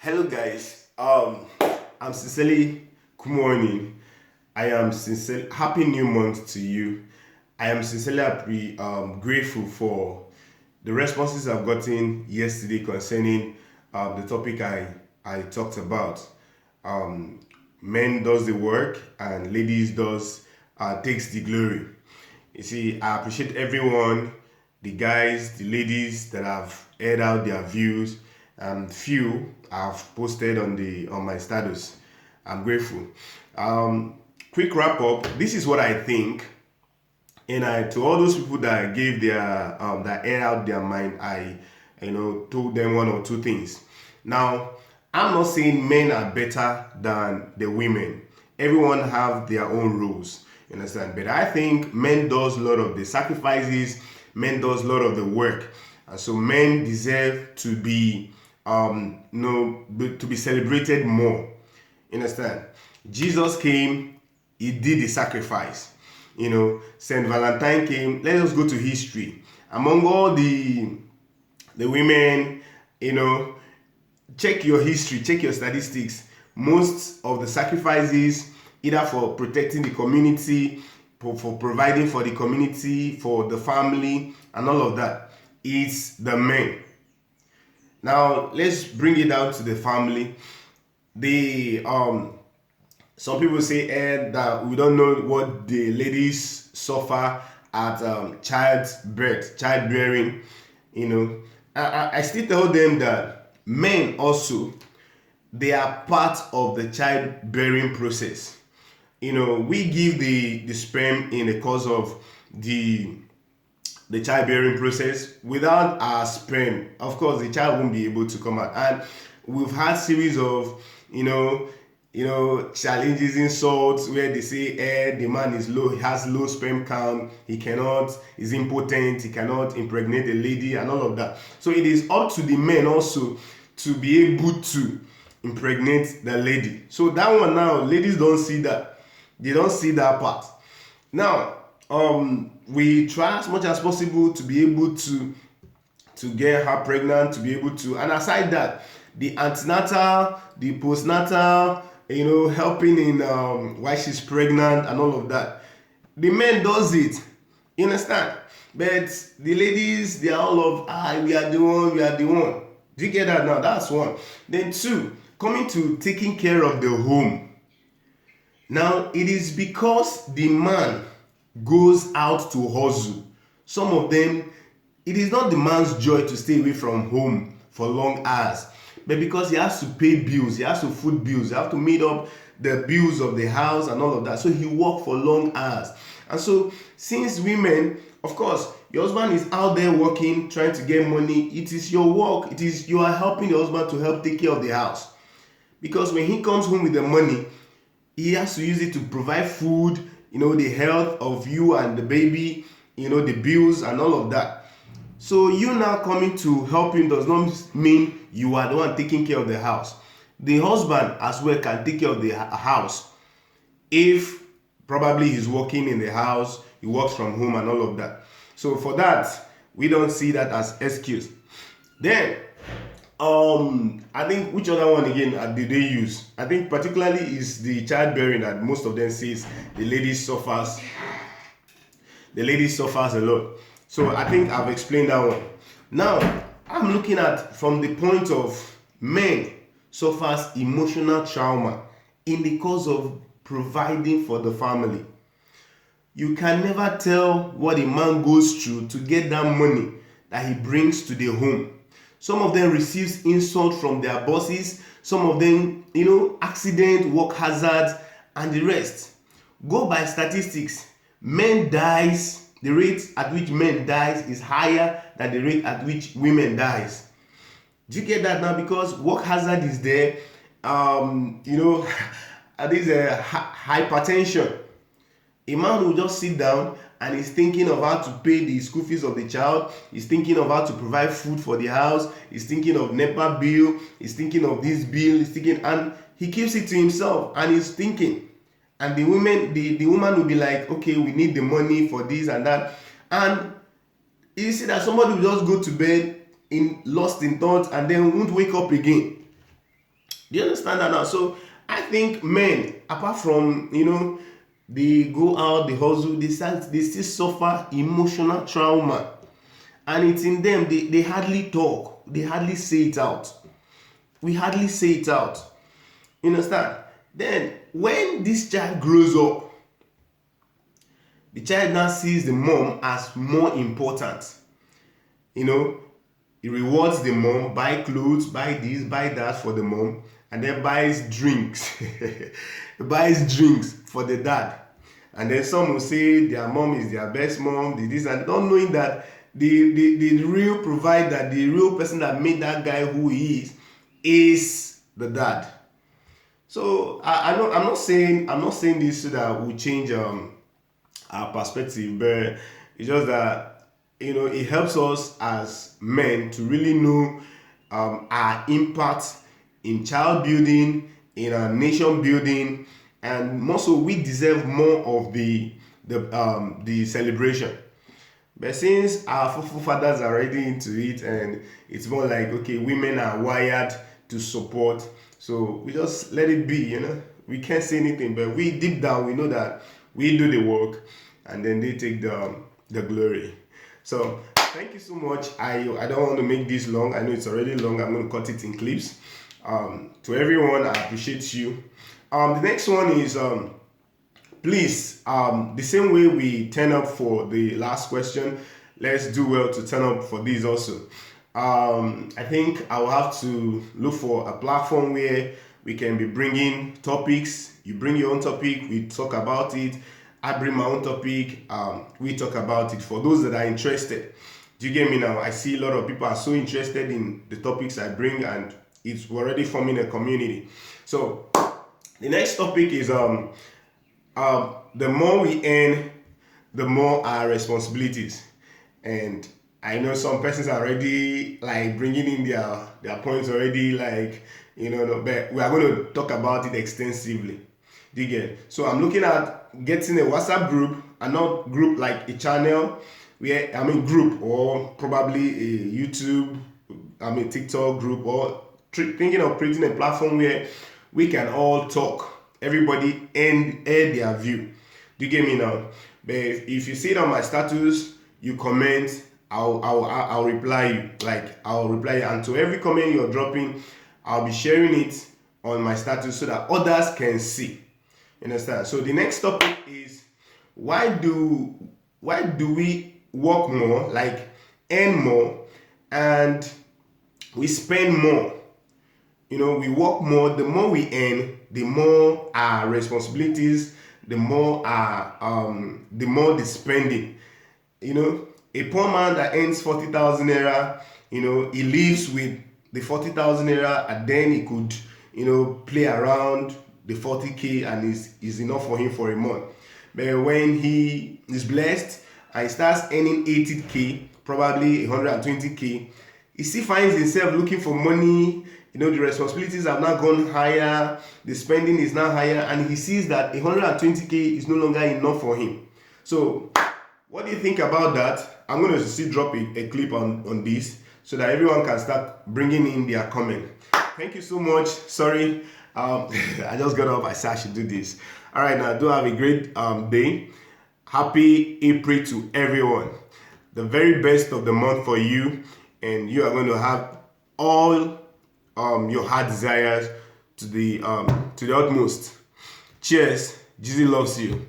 Hello guys. I'm sincerely good morning. I am sincere happy new month to you. I am sincerely grateful for the responses I've gotten yesterday concerning the topic I talked about. Um, Men does the work and ladies does takes the glory. You see, I appreciate everyone, the guys, the ladies that have aired out their views, and few I've posted on my status. I'm grateful. Quick wrap up. This is what I think, and I to all those people that gave their that air out their mind, I told them one or two things. Now, I'm not saying men are better than the women. Everyone have their own rules, you understand? But I think men does a lot of the sacrifices, men does a lot of the work, and so men deserve to be to be celebrated more. You understand? Jesus came, he did the sacrifice. Saint Valentine came. Let us go to history. Among all the women, you know, check your history, check your statistics. Most of the sacrifices, either for protecting the community, for providing for the community, for the family, and all of that, is the men. Now let's bring it down to the family. The Some people say that we don't know what the ladies suffer at childbearing. I still tell them that men also, they are part of the childbearing process. We give the sperm in the course of the childbearing process. Without our sperm, of course the child won't be able to come out. And we've had series of challenges, insults, where they say the man is low, he has low sperm count, he cannot, is impotent, he cannot impregnate a lady, and all of that. So it is up to the men also to be able to impregnate the lady. So that one, now ladies don't see that, they don't see that part. Now we try as much as possible to be able to get her pregnant, to be able to, and aside that, the antenatal, the postnatal, helping in while she's pregnant and all of that, the men does it. You understand? But the ladies, they are all of, we are the one, we are the one. Do you get that now? That's one. Then two, coming to taking care of the home. Now it is because the man goes out to hustle. Some of them, it is not the man's joy to stay away from home for long hours, but because he has to pay bills, he has to food bills, he has to meet up the bills of the house and all of that. So he work for long hours. And so since women, of course, your husband is out there working, trying to get money, it is your work, it is, you are helping the husband to help take care of the house. Because when he comes home with the money, he has to use it to provide food, the health of you and the baby, the bills and all of that. So you now coming to help him does not mean you are the one taking care of the house. The husband as well can take care of the house if probably he's working in the house, he works from home and all of that. So for that, we don't see that as excuse. Then I think, which other one again did they use? I think particularly is the childbearing, that most of them says the lady suffers a lot. So I think I've explained that one. Now I'm looking at from the point of men suffers emotional trauma in the cause of providing for the family. You can never tell what a man goes through to get that money that he brings to the home. Some of them receives insult from their bosses. Some of them, accident, work hazard, and the rest. Go by statistics. Men dies. The rate at which men dies is higher than the rate at which women dies. Do you get that now? Because work hazard is there. There's a hypertension. A man will just sit down and he's thinking of how to pay the school fees of the child. He's thinking of how to provide food for the house. He's thinking of NEPA bill. He's thinking of this bill. He's thinking, and he keeps it to himself and he's thinking. And the woman will be like, okay, we need the money for this and that. And you see that somebody will just go to bed lost in thought and then won't wake up again. Do you understand that now? So I think men, apart from they go out, they hustle, they still suffer emotional trauma, and it's in them. They hardly talk, they hardly say it out. We hardly say it out. You understand? Then when this child grows up, the child now sees the mom as more important. You know, he rewards the mom, buy clothes, buy this, buy that for the mom, and then buys drinks. He buys drinks for the dad. And then some will say their mom is their best mom, this, and not knowing that the real provider, the real person that made that guy who he is the dad. So I know I'm not saying this so that we change our perspective, but it's just that it helps us as men to really know our impact in child building, in our nation building, and more so we deserve more of the celebration. But since our forefathers are already into it, and it's more like, okay, women are wired to support, so we just let it be. We can't say anything, but we deep down we know that we do the work, and then they take the glory. So thank you so much. I don't want to make this long. I know it's already long. I'm going to cut it in clips. To everyone, I appreciate you. The next one is please, the same way we turn up for the last question, let's do well to turn up for these also. I think I will have to look for a platform where we can be bringing topics. You bring your own topic, we talk about it. I bring my own topic, we talk about it for those that are interested. Do you get me now? I see a lot of people are so interested in the topics I bring, and it's already forming a community. So the next topic is the more we earn, the more our responsibilities. And I know some persons are already like bringing in their points already, like but we are going to talk about it extensively. Do you get? So I'm looking at getting a WhatsApp group, and not group like a channel, group, or probably a YouTube, TikTok group, or thinking of creating a platform where we can all talk, everybody and air their view. Do you get me now? But if you see it on my status, you comment, I'll reply you. I'll reply you, and to every comment you're dropping, I'll be sharing it on my status so that others can see. You understand? So the next topic is, why do we work more, like earn more, and we spend more? We work more. The more we earn, the more our responsibilities, the more the spending. A poor man that earns 40,000 naira, he lives with the 40,000 naira, and then he could play around the 40k, and is enough for him for a month. But when he is blessed and he starts earning 80k, probably 120k, he still finds himself looking for money. The responsibilities have now gone higher, the spending is now higher, and he sees that 120k is no longer enough for him. So what do you think about that? I'm going to still drop a clip on this so that everyone can start bringing in their comment. Thank you so much. Sorry, I just got up. I said I should do this. All right, now do have a great day. Happy April to everyone. The very best of the month for you, and you are going to have all your heart desires to the utmost. Cheers. Jesus loves you.